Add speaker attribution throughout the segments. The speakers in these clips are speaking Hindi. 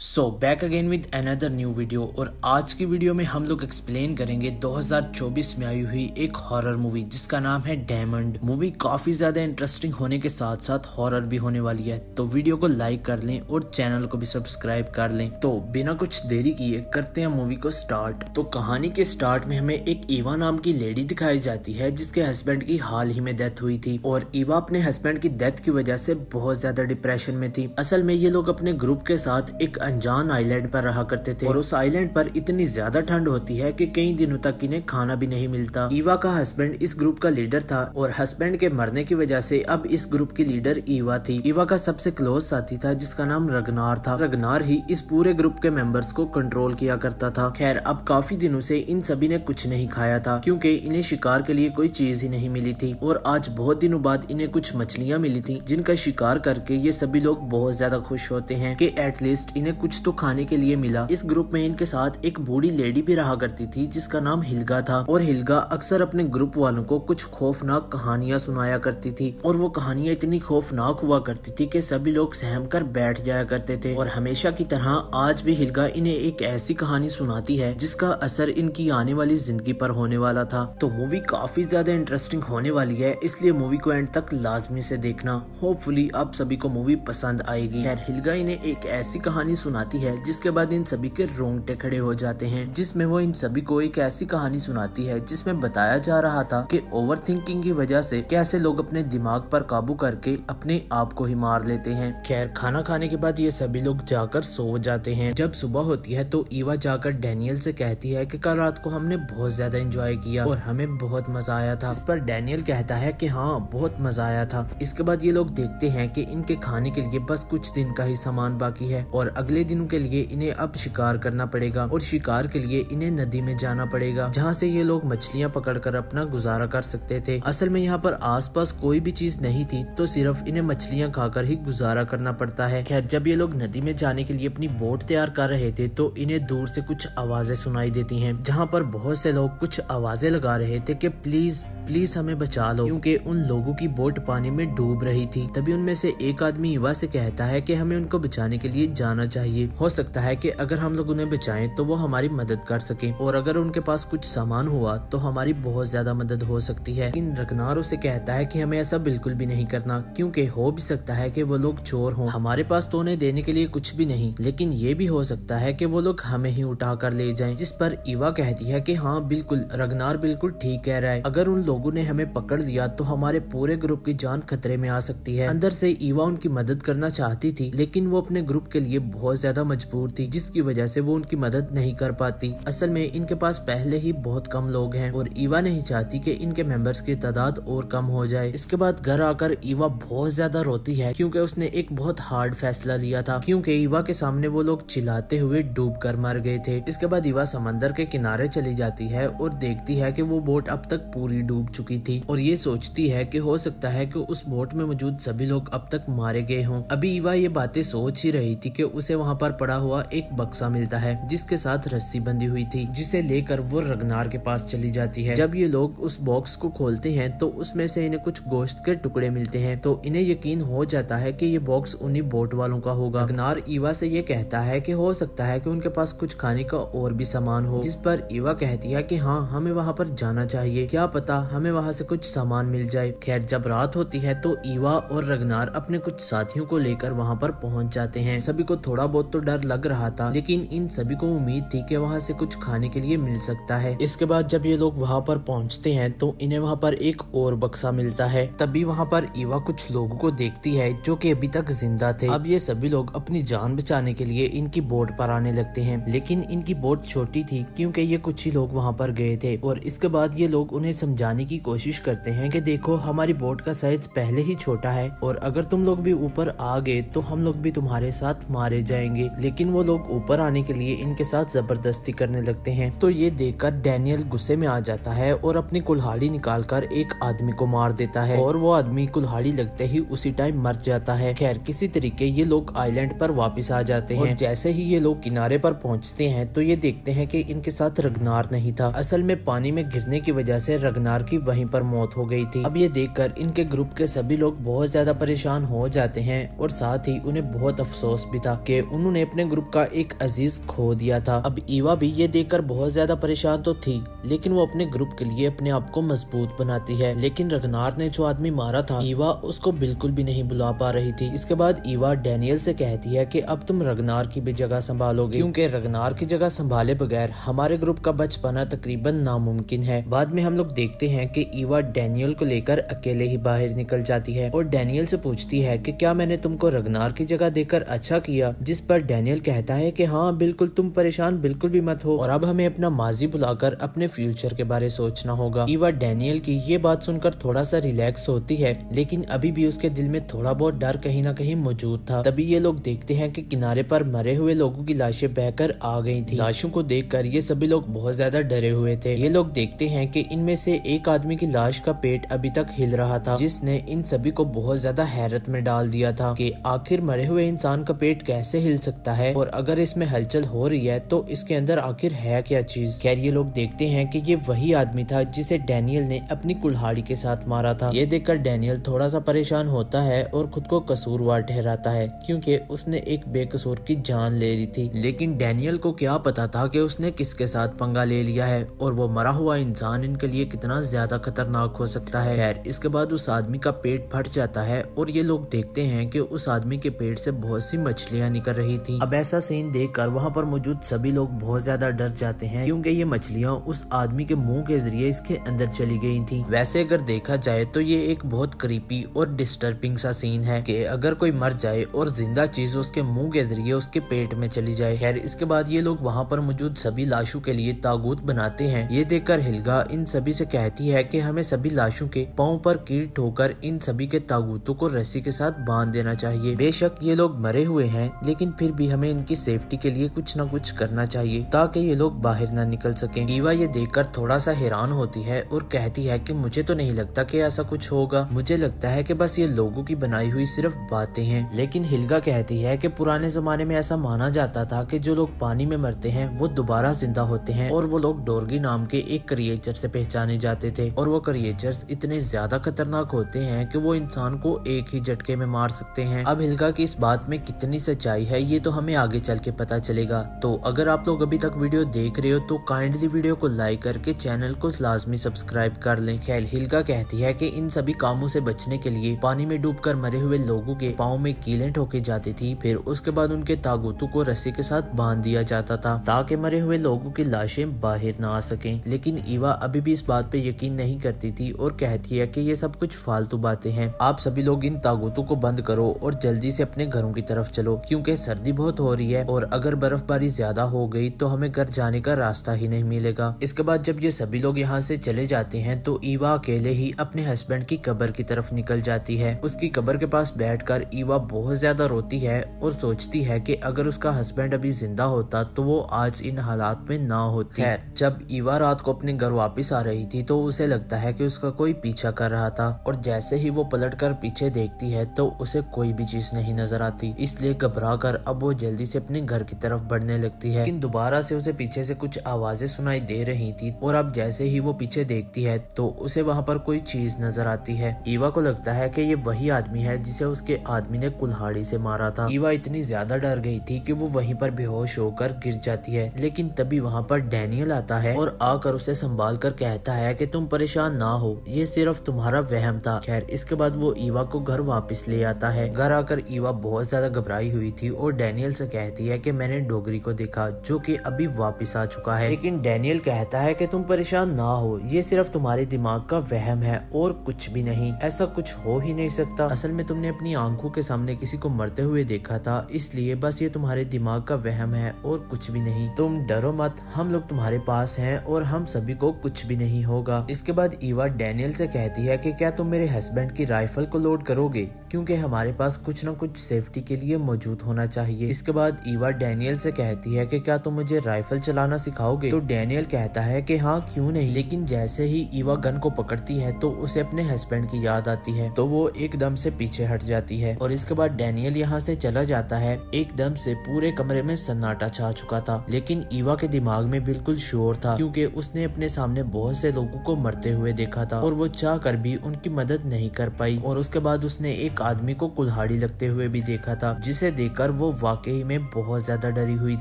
Speaker 1: Back again with another new video. और आज की वीडियो में हम लोग एक्सप्लेन करेंगे 2024 में आई हुई एक हॉरर मूवी जिसका नाम है डायमंड। मूवी काफी ज्यादा इंटरेस्टिंग होने के साथ साथ हॉरर भी होने वाली है, तो वीडियो को लाइक कर लें और चैनल को भी सब्सक्राइब कर लें। तो बिना कुछ देरी किए करते हैं मूवी को स्टार्ट। तो कहानी के स्टार्ट में हमें एक ईवा नाम की लेडी दिखाई जाती है जिसके हस्बैंड की हाल ही में डेथ हुई थी और ईवा अपने हस्बैंड की डेथ की वजह से बहुत ज्यादा डिप्रेशन में थी। असल में ये लोग अपने ग्रुप के साथ एक अनजान आइलैंड पर रहा करते थे और उस आइलैंड पर इतनी ज्यादा ठंड होती है कि कई दिनों तक इन्हें खाना भी नहीं मिलता। ईवा का हस्बैंड इस ग्रुप का लीडर था और हस्बैंड के मरने की वजह से अब इस ग्रुप की लीडर ईवा थी। ईवा का सबसे क्लोज साथी था जिसका नाम रगनार था। रगनार ही इस पूरे ग्रुप के मेंबर्स को कंट्रोल किया करता था। खैर अब काफी दिनों से इन सभी ने कुछ नहीं खाया था क्योंकि इन्हें शिकार के लिए कोई चीज ही नहीं मिली थी और आज बहुत दिनों बाद इन्हें कुछ मछलियां मिली थी जिनका शिकार करके ये सभी लोग बहुत ज्यादा खुश होते हैं कि एटलीस्ट इन्हें कुछ तो खाने के लिए मिला। इस ग्रुप में इनके साथ एक बूढ़ी लेडी भी रहा करती थी जिसका नाम हिलगा था और हिलगा अक्सर अपने ग्रुप वालों को कुछ खौफनाक कहानियां सुनाया करती थी और वो कहानियां इतनी खौफनाक हुआ करती थी कि सभी लोग सहम कर बैठ जाया करते थे। और हमेशा की तरह आज भी हिलगा इन्हें एक ऐसी कहानी सुनाती है जिसका असर इनकी आने वाली जिंदगी पर होने वाला था। तो मूवी काफी ज्यादा इंटरेस्टिंग होने वाली है, इसलिए मूवी को एंड तक लाजमी से देखना। होपफुली आप सभी को मूवी पसंद आएगी। खैर हिलगा इन्हें एक ऐसी कहानी सुनाती है जिसके बाद इन सभी के रोंगटे खड़े हो जाते हैं, जिसमें वो इन सभी को एक ऐसी कहानी सुनाती है जिसमें बताया जा रहा था कि ओवर थिंकिंग की वजह से कैसे लोग अपने दिमाग पर काबू करके अपने आप को ही मार लेते हैं। खैर खाना खाने के बाद ये सभी लोग जाकर सो जाते हैं। जब सुबह होती है तो ईवा जाकर डैनियल से कहती है कि कल रात को हमने बहुत ज्यादा एंजॉय किया और हमें बहुत मजा आया था। इस पर डैनियल कहता है कि हाँ बहुत मजा आया था। इसके बाद ये लोग देखते हैं कि इनके खाने के लिए बस कुछ दिन का ही सामान बाकी है और अगले दिनों के लिए इन्हें अब शिकार करना पड़ेगा और शिकार के लिए इन्हें नदी में जाना पड़ेगा जहाँ से ये लोग मछलियाँ पकड़कर अपना गुजारा कर सकते थे। असल में यहाँ पर आसपास कोई भी चीज नहीं थी तो सिर्फ इन्हें मछलियाँ खाकर ही गुजारा करना पड़ता है। खैर जब ये लोग नदी में जाने के लिए अपनी बोट तैयार कर रहे थे तो इन्हें दूर से कुछ आवाजें सुनाई देती हैं जहाँ पर बहुत से लोग कुछ आवाजें लगा रहे थे कि प्लीज प्लीज हमें बचा लो, क्योंकि उन लोगों की बोट पानी में डूब रही थी। तभी उनमें से एक आदमी ईवा से कहता है कि हमें उनको बचाने के लिए जाना चाहिए। हो सकता है कि अगर हम लोग उन्हें बचाएं तो वो हमारी मदद कर सके और अगर उनके पास कुछ सामान हुआ तो हमारी बहुत ज्यादा मदद हो सकती है। इन रगनार उसे कहता है कि हमें ऐसा बिल्कुल भी नहीं करना, क्योंकि हो भी सकता है कि वो लोग चोर हों। हमारे पास तो उन्हें देने के लिए कुछ भी नहीं, लेकिन ये भी हो सकता है कि वो लोग हमें ही उठा कर ले जाएं। जिस पर ईवा कहती है कि हाँ बिल्कुल रगनार बिल्कुल ठीक कह रहा है, अगर उन लोगों ने हमें पकड़ लिया तो हमारे पूरे ग्रुप की जान खतरे में आ सकती है। अंदर से ईवा उनकी मदद करना चाहती थी लेकिन वो अपने ग्रुप के लिए बहुत ज्यादा मजबूर थी जिसकी वजह से वो उनकी मदद नहीं कर पाती। असल में इनके पास पहले ही बहुत कम लोग हैं और ईवा नहीं चाहती कि इनके मेंबर्स की तादाद और कम हो जाए। इसके बाद घर आकर ईवा बहुत ज्यादा रोती है क्योंकि उसने एक बहुत हार्ड फैसला लिया था, क्योंकि ईवा के सामने वो लोग चिल्लाते हुए डूब कर मर गए थे। इसके बाद ईवा समंदर के किनारे चली जाती है और देखती है कि वो बोट अब तक पूरी डूब चुकी थी और ये सोचती है कि हो सकता है कि उस बोट में मौजूद सभी लोग अब तक मारे गए हों। अभी ईवा ये बातें सोच ही रही थी कि उसे वहाँ पर पड़ा हुआ एक बक्सा मिलता है जिसके साथ रस्सी बंधी हुई थी, जिसे लेकर वो रगनार के पास चली जाती है। जब ये लोग उस बॉक्स को खोलते हैं तो उसमें से इन्हें कुछ गोश्त के टुकड़े मिलते हैं, तो इन्हें यकीन हो जाता है कि ये बॉक्स उन्हीं बोट वालों का होगा। रगनार ईवा से ये कहता है कि हो सकता है कि उनके पास कुछ खाने का और भी सामान हो, जिस पर ईवा कहती है कि हाँ हमें वहाँ पर जाना चाहिए, क्या पता हमें वहाँ से कुछ सामान मिल जाए। खैर जब रात होती है तो ईवा और रगनार अपने कुछ साथियों को लेकर वहाँ पर पहुँच जाते हैं। सभी को थोड़ा बहुत तो डर लग रहा था लेकिन इन सभी को उम्मीद थी कि वहाँ से कुछ खाने के लिए मिल सकता है। इसके बाद जब ये लोग वहाँ पर पहुँचते हैं तो इन्हें वहाँ पर एक और बक्सा मिलता है। तभी वहाँ पर ईवा कुछ लोगों को देखती है जो कि अभी तक जिंदा थे। अब ये सभी लोग अपनी जान बचाने के लिए इनकी बोट पर आने लगते हैं, लेकिन इनकी बोट छोटी थी क्योंकि ये कुछ ही लोग वहाँ पर गए थे। और इसके बाद ये लोग उन्हें समझाने की कोशिश करते हैं कि देखो हमारी बोट का साइज पहले ही छोटा है और अगर तुम लोग भी ऊपर आ गए तो हम लोग भी तुम्हारे साथ मारे जाएंगे। लेकिन वो लोग ऊपर आने के लिए इनके साथ जबरदस्ती करने लगते हैं। तो ये देखकर डैनियल गुस्से में आ जाता है और अपनी कुल्हाड़ी निकालकर एक आदमी को मार देता है और वो आदमी कुल्हाड़ी लगते ही उसी टाइम मर जाता है। खैर किसी तरीके ये लोग आइलैंड पर वापस आ जाते हैं और जैसे ही ये लोग किनारे पर पहुंचते हैं तो ये देखते हैं कि इनके साथ रगनार नहीं था। असल में पानी में गिरने की वजह से रगनार की वहीं पर मौत हो गई थी। अब ये देखकर इनके ग्रुप के सभी लोग बहुत ज्यादा परेशान हो जाते हैं और साथ ही उन्हें बहुत अफसोस भी था कि उन्होंने अपने ग्रुप का एक अजीज खो दिया था। अब ईवा भी ये देखकर बहुत ज्यादा परेशान तो थी, लेकिन वो अपने ग्रुप के लिए अपने आप को मजबूत बनाती है। लेकिन रगनार ने जो आदमी मारा था, ईवा उसको बिल्कुल भी नहीं बुला पा रही थी। इसके बाद ईवा डैनियल से कहती है कि अब तुम रगनार की भी जगह संभालोगे, क्योंकि रगनार की जगह संभाले बगैर हमारे ग्रुप का बच पाना तकरीबन नामुमकिन है। बाद में हम लोग देखते हैं कि ईवा डैनियल को लेकर अकेले ही बाहर निकल जाती है और डैनियल से पूछती है कि क्या मैंने तुमको रगनार की जगह देकर अच्छा किया, जिस पर डैनियल कहता है कि हाँ बिल्कुल, तुम परेशान बिल्कुल भी मत हो और अब हमें अपना माजी बुलाकर अपने फ्यूचर के बारे सोचना होगा। ईवा डैनियल की ये बात सुनकर थोड़ा सा रिलैक्स होती है, लेकिन अभी भी उसके दिल में थोड़ा बहुत डर कहीं ना कहीं मौजूद था। तभी ये लोग देखते हैं कि किनारे पर मरे हुए लोगों की लाशें बहकर आ गई थी। लाशों को देखकर ये सभी लोग बहुत ज्यादा डरे हुए थे। ये लोग देखते हैं कि इनमें से एक आदमी की लाश का पेट अभी तक हिल रहा था, जिसने इन सभी को बहुत ज्यादा हैरत में डाल दिया था कि आखिर मरे हुए इंसान का पेट कैसे हिल सकता है और अगर इसमें हलचल हो रही है तो इसके अंदर आखिर है क्या चीज। खैर ये लोग देखते हैं कि ये वही आदमी था जिसे डैनियल ने अपनी कुल्हाड़ी के साथ मारा था। ये देखकर डैनियल थोड़ा सा परेशान होता है और खुद को कसूरवार ठहराता है, क्योंकि उसने एक बेकसूर की जान ले ली थी। लेकिन डैनियल को क्या पता था कि उसने किसके साथ पंगा ले लिया है और वो मरा हुआ इंसान इनके लिए कितना ज्यादा खतरनाक हो सकता है। खैर इसके बाद उस आदमी का पेट फट जाता है और ये लोग देखते हैं कि उस आदमी के पेट से बहुत सी मछलियां निकल रही थी। अब ऐसा सीन देखकर वहाँ पर मौजूद सभी लोग बहुत ज्यादा डर जाते हैं, क्योंकि ये मछलियां उस आदमी के मुंह के जरिए इसके अंदर चली गई थी। वैसे अगर देखा जाए तो ये एक बहुत क्रीपी और डिस्टर्बिंग सा सीन है कि अगर कोई मर जाए और जिंदा चीज उसके मुंह के जरिए उसके पेट में चली जाए। खैर इसके बाद ये लोग वहाँ पर मौजूद सभी लाशों के लिए ताबूत बनाते हैं। ये देखकर हिल्गा इन सभी से कहती है कि हमें सभी लाशों के पाँव पर कील ठोकर इन सभी के ताबूतों को रस्सी के साथ बांध देना चाहिए। बेशक ये लोग मरे हुए हैं, लेकिन फिर भी हमें इनकी सेफ्टी के लिए कुछ न कुछ करना चाहिए ताकि ये लोग बाहर ना निकल सकें। ईवा ये देखकर थोड़ा सा हैरान होती है और कहती है कि मुझे तो नहीं लगता कि ऐसा कुछ होगा, मुझे लगता है कि बस ये लोगों की बनाई हुई सिर्फ बातें हैं। लेकिन हिल्गा कहती है कि पुराने जमाने में ऐसा माना जाता था कि जो लोग पानी में मरते हैं वो दोबारा जिंदा होते हैं और वो लोग डोरगी नाम के एक क्रिएचर से पहचाने जाते थे और वो क्रिएचर्स इतने ज्यादा खतरनाक होते हैं कि वो इंसान को एक ही झटके में मार सकते हैं। अब हिल्गा की इस बात में कितनी सच्चाई है ये तो हमें आगे चल के पता चलेगा। तो अगर आप लोग अभी तक वीडियो देख रहे हो तो काइंडली वीडियो को लाइक करके चैनल को लाजमी सब्सक्राइब कर लें। खैर हिल्गा कहती है कि इन सभी कामों से बचने के लिए पानी में डूबकर मरे हुए लोगों के पाँव में कीलें ठोकी जाती थी, फिर उसके बाद उनके ताबूतों को रस्सी के साथ बांध दिया जाता था ताकि मरे हुए लोगों की लाशें बाहर ना आ सकें। लेकिन ईवा अभी भी इस बात पे यकीन नहीं करती थी और कहती है कि ये सब कुछ फालतू बातें हैं। आप सभी लोग इन ताबूतों को बंद करो और जल्दी से अपने घरों की तरफ चलो, क्योंकि सर्दी बहुत हो रही है और अगर बर्फबारी ज्यादा हो गई तो हमें घर जाने का रास्ता ही नहीं मिलेगा। इसके बाद जब ये सभी लोग यहाँ से चले जाते हैं तो ईवा अकेले ही अपने हस्बैंड की कब्र की तरफ निकल जाती है। उसकी कब्र के पास बैठकर ईवा बहुत ज्यादा रोती है और सोचती है कि अगर उसका हस्बैंड अभी जिंदा होता तो वो आज इन हालात में ना होती। खैर जब ईवा रात को अपने घर वापस आ रही थी तो उसे लगता है कि उसका कोई पीछा कर रहा था और जैसे ही वो पलटकर पीछे देखती है तो उसे कोई भी चीज नहीं नजर आती। इसलिए घबरा कर अब वो जल्दी से अपने घर की तरफ बढ़ने लगती है, लेकिन दोबारा से उसे पीछे से कुछ आवाजें सुनाई दे रही थी और अब जैसे ही वो पीछे देखती है तो उसे वहाँ पर कोई चीज नजर आती है। ईवा को लगता है कि ये वही आदमी है जिसे उसके आदमी ने कुल्हाड़ी से मारा था। ईवा इतनी ज्यादा डर गई थी कि वो वहीं पर बेहोश होकर गिर जाती है, लेकिन तभी वहाँ पर डैनियल आता है और आकर उसे संभाल कर कहता है कि तुम परेशान ना हो, ये सिर्फ तुम्हारा वहम था। खैर इसके बाद वो ईवा को घर वापस ले आता है। घर आकर ईवा बहुत ज्यादा घबराई हुई थी और डैनियल से कहती है कि मैंने डोगरी को देखा जो कि अभी वापस आ चुका है। लेकिन डैनियल कहता है कि तुम परेशान ना हो, ये सिर्फ तुम्हारे दिमाग का वहम है और कुछ भी नहीं, ऐसा कुछ हो ही नहीं सकता। असल में तुमने अपनी आंखों के सामने किसी को मरते हुए देखा था, इसलिए बस ये तुम्हारे दिमाग का वहम है और कुछ भी नहीं। तुम डरो मत, हम लोग तुम्हारे पास हैं और हम सभी को कुछ भी नहीं होगा। इसके बाद ईवा डैनियल से कहती है कि क्या तुम मेरे हस्बैंड की राइफल को लोड करोगे, क्योंकि हमारे पास कुछ न कुछ सेफ्टी के लिए मौजूद होना चाहिए। इसके बाद ईवा डैनियल से कहती है कि क्या तुम मुझे राइफल चलाना सिखाओगे, तो डैनियल कहता है कि हाँ क्यों नहीं। लेकिन जैसे ही ईवा गन को पकड़ती है तो उसे अपने हस्बैंड की याद आती है, तो वो एकदम से पीछे हट जाती है और इसके बाद डैनियल यहाँ से चला जाता है। एकदम से पूरे कमरे में सन्नाटा छा चुका था, लेकिन ईवा के दिमाग में बिल्कुल शोर था, क्योंकि उसने अपने सामने बहुत से लोगों को मरते हुए देखा था और वो चाह कर भी उनकी मदद नहीं कर पाई। और उसके बाद उसने एक आदमी को कुल्हाड़ी लगते हुए भी देखा था, जिसे देखकर वो वाकई में बहुत ज्यादा डरी हुई थी।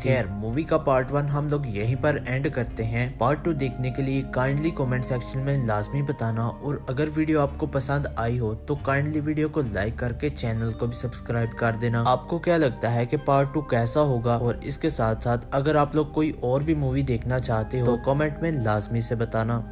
Speaker 1: खैर मूवी का पार्ट 1 हम लोग यहीं पर एंड करते हैं। पार्ट 2 देखने के लिए काइंडली कमेंट सेक्शन में लाजमी बताना, और अगर वीडियो आपको पसंद आई हो तो काइंडली वीडियो को लाइक करके चैनल को भी सब्सक्राइब कर देना। आपको क्या लगता है कि पार्ट 2 कैसा होगा, और इसके साथ साथ अगर आप लोग कोई और भी मूवी देखना चाहते हो तो कमेंट में लाजमी से बताना।